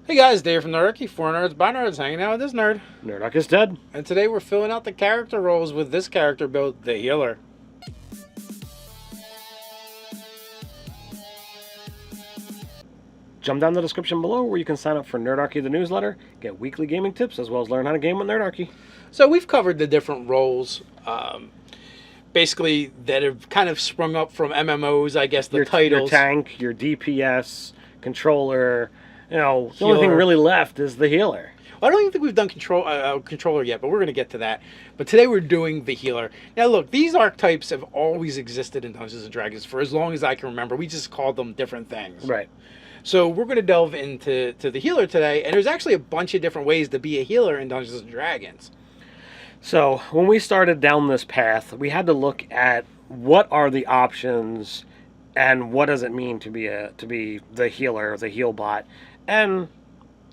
Hey guys, Dave from Nerdarchy, for nerds by nerds, hanging out with this nerd. Nerdarchy is dead. And today we're filling out the character roles with this character build, the Healer. Jump down the description below where you can sign up for Nerdarchy the newsletter, get weekly gaming tips, as well as learn how to game with Nerdarchy. So we've covered the different roles, basically that have kind of sprung up from MMOs, I guess, the titles. Your tank, your DPS, controller, the only thing really left is the healer. I don't even think we've done controller yet, but we're going to get to that. But today we're doing the healer. Now look, these archetypes have always existed in Dungeons & Dragons for as long as I can remember. We just called them different things. Right. So we're going to delve into the healer today, and there's actually a bunch of different ways to be a healer in Dungeons & Dragons. So when we started down this path, we had to look at what are the options and what does it mean to be the healer, the heal bot. And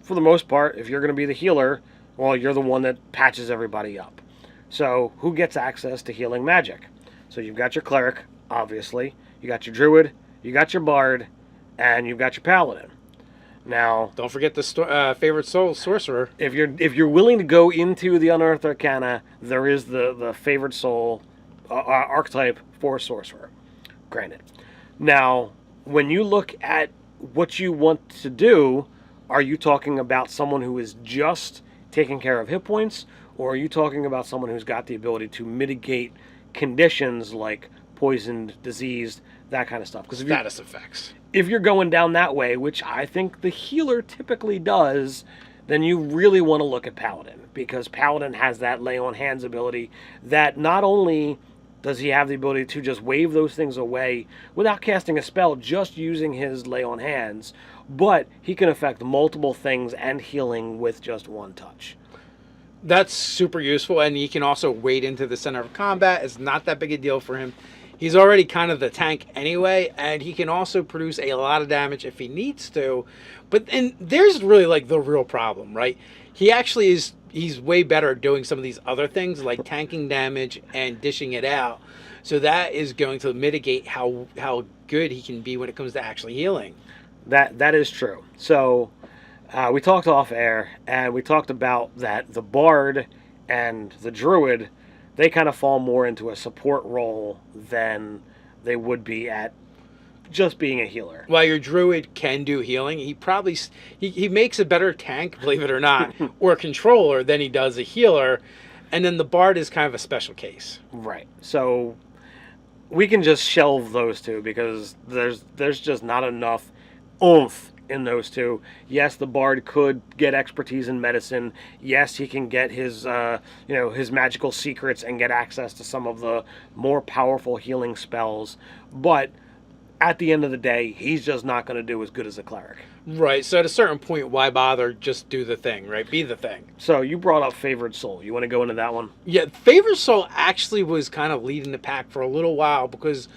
for the most part, if you're going to be the healer, well, you're the one that patches everybody up. So who gets access to healing magic? So you've got your cleric, obviously. You got your druid, you got your bard, and you've got your paladin. Now, don't forget the favorite soul sorcerer. If you're willing to go into the Unearthed Arcana, there is the favorite soul archetype for sorcerer. Granted. Now, when you look at what you want to do, are you talking about someone who is just taking care of hit points, or are you talking about someone who's got the ability to mitigate conditions like poisoned, diseased, that kind of stuff? Because status effects. If you're going down that way, which I think the healer typically does, then you really want to look at Paladin, because Paladin has that lay on hands ability that not only does he have the ability to just wave those things away without casting a spell, just using his lay on hands, but he can affect multiple things and healing with just one touch. That's super useful, and he can also wade into the center of combat. It's not that big a deal for him. He's already kind of the tank anyway, and he can also produce a lot of damage if he needs to. And there's really like the real problem, right? He actually is, he's way better at doing some of these other things like tanking damage and dishing it out. So that is going to mitigate how good he can be when it comes to actually healing. That is true. So we talked off air, and we talked about that the bard and the druid, they kind of fall more into a support role than they would be at just being a healer. While your druid can do healing, he probably he makes a better tank, believe it or not, or a controller than he does a healer. And then the bard is kind of a special case. Right. So we can just shelve those two because there's just not enough oomph in those two. Yes, the bard could get expertise in medicine. Yes, he can get his his magical secrets and get access to some of the more powerful healing spells. But at the end of the day, he's just not going to do as good as a cleric. Right. So at a certain point, why bother? Just do the thing, right? Be the thing. So you brought up Favored Soul. You want to go into that one? Yeah, Favored Soul actually was kind of leading the pack for a little while because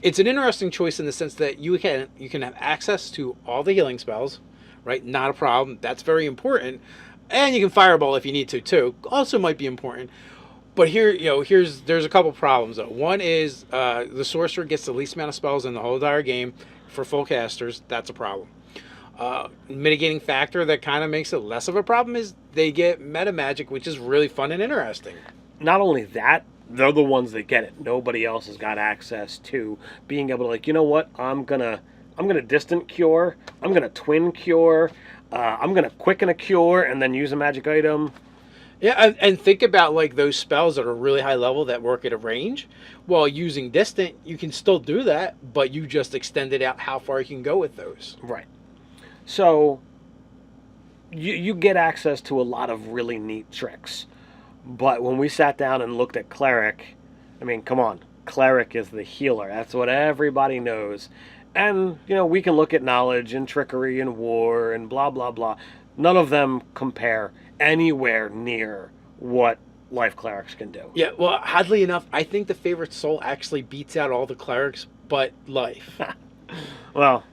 it's an interesting choice in the sense that you can have access to all the healing spells, right? Not a problem. That's very important. And you can fireball if you need to too. Also might be important. But here, there's a couple problems though. One is the sorcerer gets the least amount of spells in the whole entire game for full casters. That's a problem. Mitigating factor that kind of makes it less of a problem is they get meta magic, which is really fun and interesting. Not only that, they're the ones that get it. Nobody else has got access to being able to, like, you know what? I'm gonna distant cure. I'm gonna twin cure. I'm gonna quicken a cure and then use a magic item. Yeah, and think about like those spells that are really high level that work at a range. While using distant, you can still do that, but you just extended out how far you can go with those. Right. So you get access to a lot of really neat tricks. But when we sat down and looked at cleric, I mean, come on, cleric is the healer. That's what everybody knows. And, we can look at knowledge and trickery and war and blah, blah, blah. None of them compare anywhere near what life clerics can do. Yeah, well, oddly enough, I think the favorite soul actually beats out all the clerics but life. Well,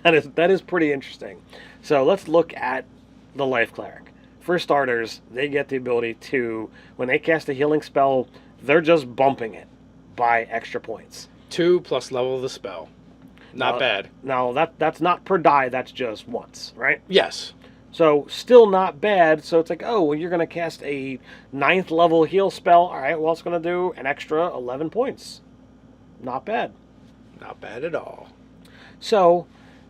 that is pretty interesting. So let's look at the life cleric. For starters, they get the ability to, when they cast a healing spell, they're just bumping it by extra points. 2 plus level of the spell. Not bad. Now, that's not per die, that's just once, right? Yes. So still not bad. So it's like, oh, well, you're going to cast a 9th level heal spell. All right, well, it's going to do an extra 11 points. Not bad. Not bad at all. So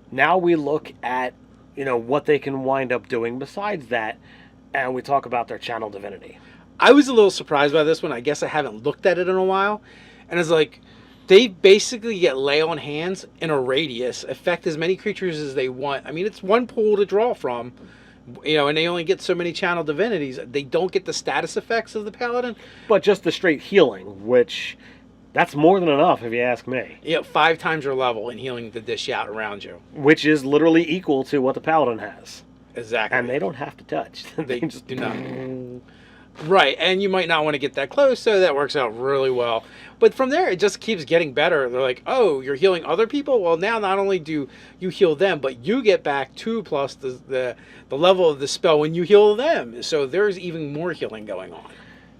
now we look at, what they can wind up doing besides that, and we talk about their channel divinity. I was a little surprised by this one. I guess I haven't looked at it in a while. And it's like, they basically get lay on hands in a radius, affect as many creatures as they want. I mean, it's one pool to draw from, and they only get so many channel divinities. They don't get the status effects of the paladin. But just the straight healing, which that's more than enough if you ask me. 5 times your level in healing the dish out around you. Which is literally equal to what the paladin has. Exactly. And they don't have to touch. They just do not. Right, and you might not want to get that close, so that works out really well. But from there, it just keeps getting better. They're like, oh, you're healing other people? Well, now not only do you heal them, but you get back 2 plus the level of the spell when you heal them. So there's even more healing going on.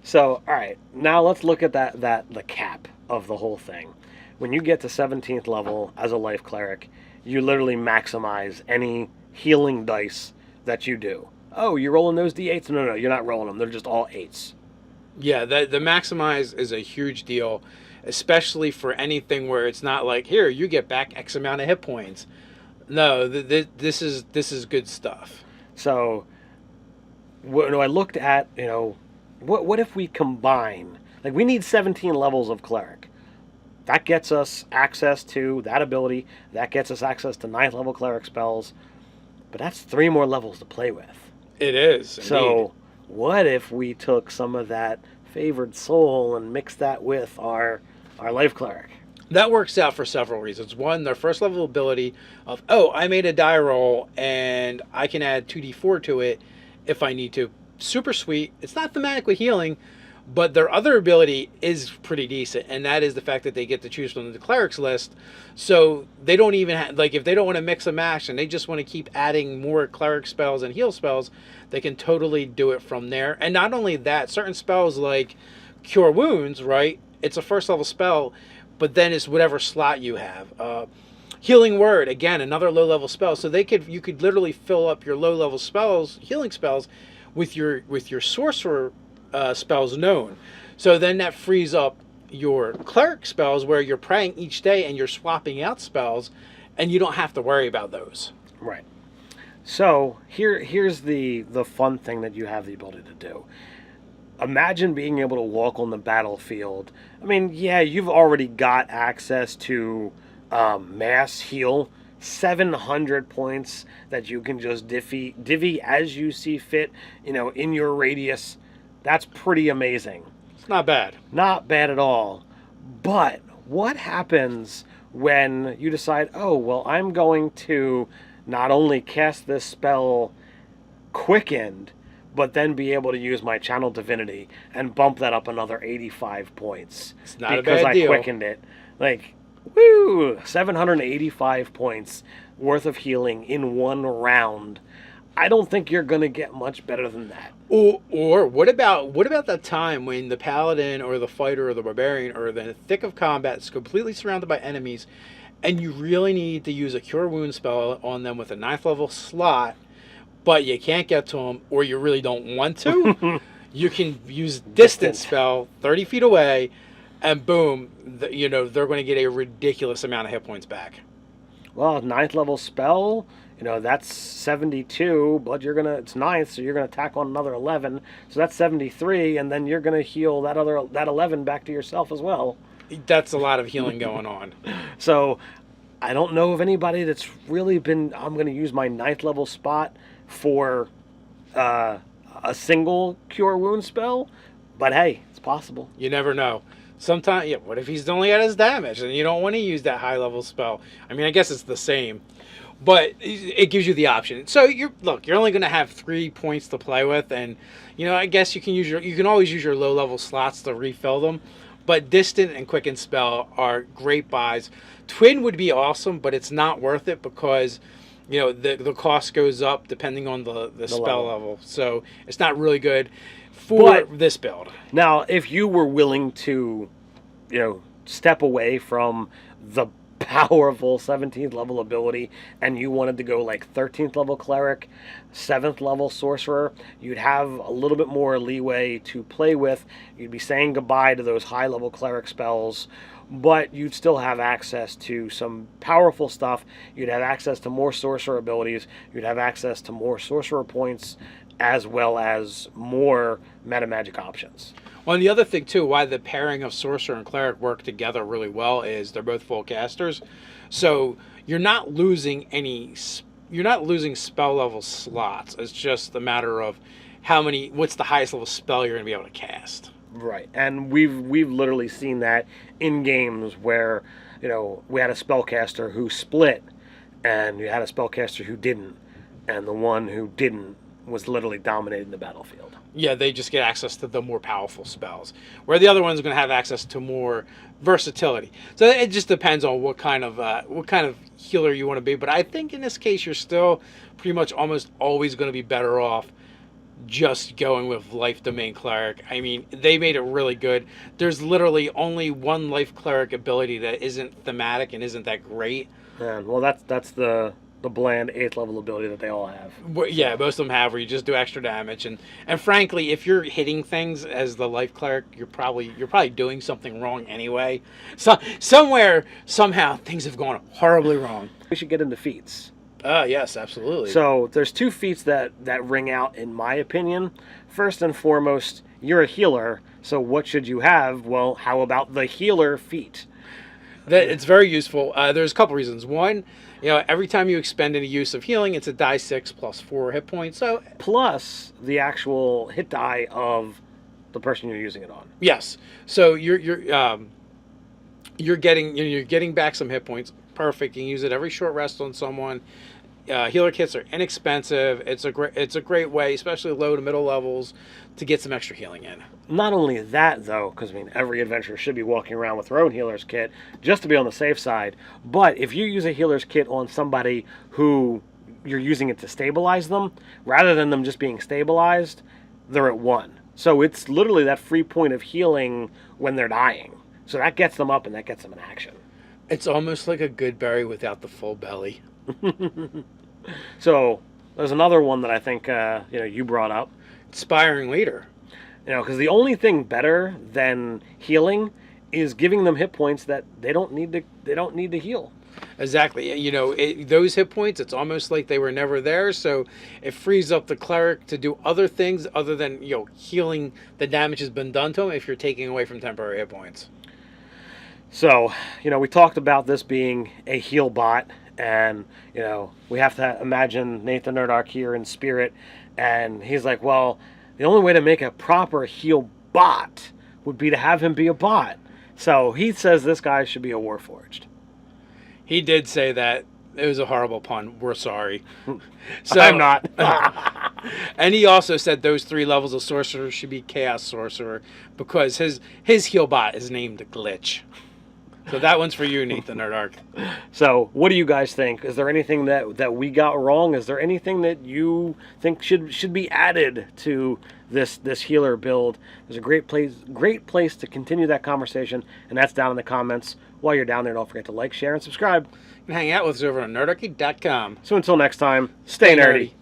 So, all right, now let's look at the cap of the whole thing. When you get to 17th level as a life cleric, you literally maximize any healing dice that you do. Oh, you're rolling those d8s? No, you're not rolling them. They're just all 8s. Yeah, the maximize is a huge deal, especially for anything where it's not like, here, you get back X amount of hit points. No, this is good stuff. So, when I looked at, what if we combine? Like, we need 17 levels of cleric. That gets us access to that ability. That gets us access to 9th level cleric spells. But that's 3 more levels to play with. It is. So, indeed. What if we took some of that favored soul and mixed that with our life cleric? That works out for several reasons. One, their first level ability of, oh, I made a die roll and I can add 2d4 to it if I need to. Super sweet. It's not thematically healing, but their other ability is pretty decent, and that is the fact that they get to choose from the clerics list. So they don't even have, like, if they don't want to mix and match and they just want to keep adding more cleric spells and heal spells, they can totally do it from there. And not only that, certain spells like Cure Wounds, right? It's a first level spell, but then it's whatever slot you have. Healing Word, again, another low level spell. So you could literally fill up your low level spells, healing spells, with your sorcerer spells known. So then that frees up your cleric spells where you're praying each day and you're swapping out spells, and you don't have to worry about those. Right. So here's the fun thing that you have the ability to do. Imagine being able to walk on the battlefield. I mean, yeah, you've already got access to mass heal, 700 points that you can just divvy as you see fit, in your radius. That's pretty amazing. It's not bad. Not bad at all. But what happens when you decide, oh, well, I'm going to not only cast this spell quickened, but then be able to use my channel divinity and bump that up another 85 points. It's not a bad deal. Because I quickened it. Like, woo! 785 points worth of healing in one round. I don't think you're going to get much better than that. Or what about that time when the paladin or the fighter or the barbarian are in the thick of combat, is completely surrounded by enemies, and you really need to use a Cure Wound spell on them with a 9th level slot, but you can't get to them, or you really don't want to? You can use Distance spell 30 feet away, and boom, they're going to get a ridiculous amount of hit points back. Well, 9th level spell, that's 72, but it's 9th, so you're going to tack on another 11. So that's 73, and then you're going to heal that 11 back to yourself as well. That's a lot of healing going on. So I don't know of anybody that's really been, I'm going to use my 9th level spot for a single Cure Wound spell, but hey, it's possible. You never know. Sometimes, what if he's only at his damage and you don't want to use that high level spell? I mean, I guess it's the same, but it gives you the option. So you're only going to have 3 points to play with, and I guess you can always use your low level slots to refill them. But Distant and Quicken spell are great buys. Twin would be awesome, but it's not worth it because the cost goes up depending on the spell level. So it's not really good for this build. Now, if you were willing to, step away from the powerful 17th level ability and you wanted to go like 13th level cleric, 7th level sorcerer, you'd have a little bit more leeway to play with. You'd be saying goodbye to those high level cleric spells, but you'd still have access to some powerful stuff. You'd have access to more sorcerer abilities. You'd have access to more sorcerer points, as well as more meta magic options. Well, and the other thing too, why the pairing of sorcerer and cleric work together really well is they're both full casters, so you're not losing spell level slots. It's just a matter of what's the highest level spell you're going to be able to cast. Right, and we've literally seen that in games where, you know, we had a spellcaster who split, and you had a spellcaster who didn't, and the one who didn't was literally dominating the battlefield. Yeah, they just get access to the more powerful spells, where the other one's going to have access to more versatility. So it just depends on what kind of healer you want to be. But I think in this case, you're still pretty much almost always going to be better off just going with Life Domain Cleric. I mean, they made it really good. There's literally only one Life Cleric ability that isn't thematic and isn't that great. And well, that's the bland 8th level ability that they all have. Yeah, most of them have, where you just do extra damage, and frankly, if you're hitting things as the Life Cleric, you're probably doing something wrong anyway. So somehow things have gone horribly wrong. We should get into feats. Yes, absolutely. So there's 2 feats that ring out in my opinion. First and foremost, you're a healer, so what should you have? Well, how about the healer feat? It's very useful. There's a couple reasons. One, you know, every time you expend any use of healing, it's a die 6 plus 4 hit points. So plus the actual hit die of the person you're using it on. Yes. So you're getting back some hit points. Perfect. You can use it every short rest on someone. Healer kits are inexpensive. It's a great way, especially low to middle levels, to get some extra healing in. Not only that, though, because I mean, every adventurer should be walking around with their own healer's kit just to be on the safe side. But if you use a healer's kit on somebody who you're using it to stabilize them, rather than them just being stabilized, they're at 1. So it's literally that free point of healing when they're dying. So that gets them up and that gets them in action. It's almost like a good berry without the full belly. So there's another one that I think you brought up. Inspiring Leader. You know, because the only thing better than healing is giving them hit points that they don't need to heal. Exactly. You know, those hit points, it's almost like they were never there. So it frees up the cleric to do other things other than, you know, healing the damage has been done to them if you're taking away from temporary hit points. So, you know, we talked about this being a heal bot, and, you know, we have to imagine Nathan Nerdarchy here in spirit, and he's like, well, the only way to make a proper heal bot would be to have him be a bot. So he says this guy should be a Warforged. He did say that. It was a horrible pun. We're sorry. So, I'm not. And he also said those 3 levels of sorcerer should be Chaos Sorcerer, because his heal bot is named Glitch. So that one's for you, Nathan Nerdarchy. So what do you guys think? Is there anything that we got wrong? Is there anything that you think should be added to this healer build? There's a great place to continue that conversation, and that's down in the comments. While you're down there, don't forget to like, share, and subscribe. You can hang out with us over on nerdarchy.com. So until next time, stay nerdy.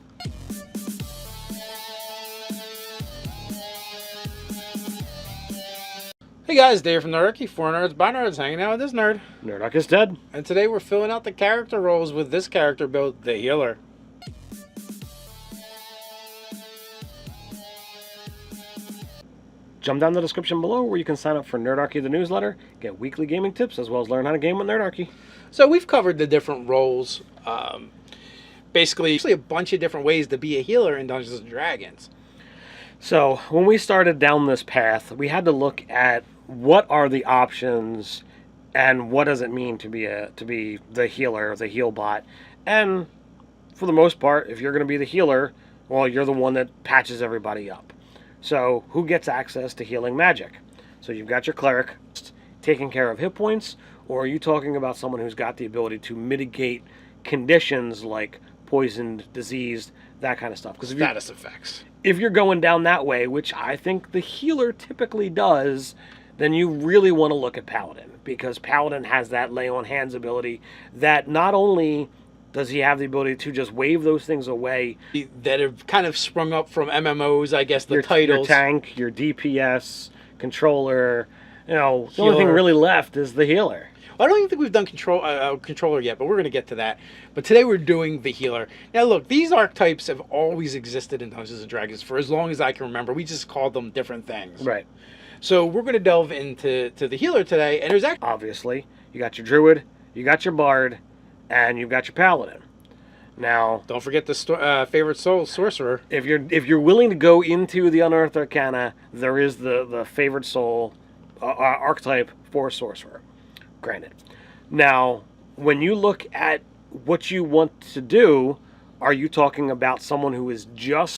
Hey guys, Dave from Nerdarchy, for nerds by nerds, hanging out with this nerd. Nerdarchy is dead. And today we're filling out the character roles with this character build, the Healer. Jump down the description below where you can sign up for Nerdarchy the newsletter, get weekly gaming tips, as well as learn how to game with Nerdarchy. So we've covered the different roles, basically a bunch of different ways to be a healer in Dungeons & Dragons. So when we started down this path, we had to look at what are the options and what does it mean to be the healer, the heal bot. And for the most part, if you're going to be the healer, well, you're the one that patches everybody up. So who gets access to healing magic? So you've got your cleric taking care of hit points, or are you talking about someone who's got the ability to mitigate conditions like poisoned, diseased, that kind of stuff? Because status effects. If you're going down that way, which I think the healer typically does, then you really want to look at Paladin, because Paladin has that lay on hands ability that not only does he have the ability to just wave those things away that have kind of sprung up from MMOs, I guess, the your titles. tank, your DPS, controller, the only thing really left is the healer. I don't even think we've done controller yet, but we're going to get to that. But today we're doing the healer. Now look, these archetypes have always existed in Dungeons & Dragons for as long as I can remember. We just called them different things. Right. So we're going to delve into the healer today, and there's actually... Obviously, you got your druid, you got your bard, and you've got your paladin. Now, don't forget the favorite soul sorcerer. If you're willing to go into the Unearthed Arcana, there is the favorite soul archetype for sorcerer. Granted. Now, when you look at what you want to do, are you talking about someone who is just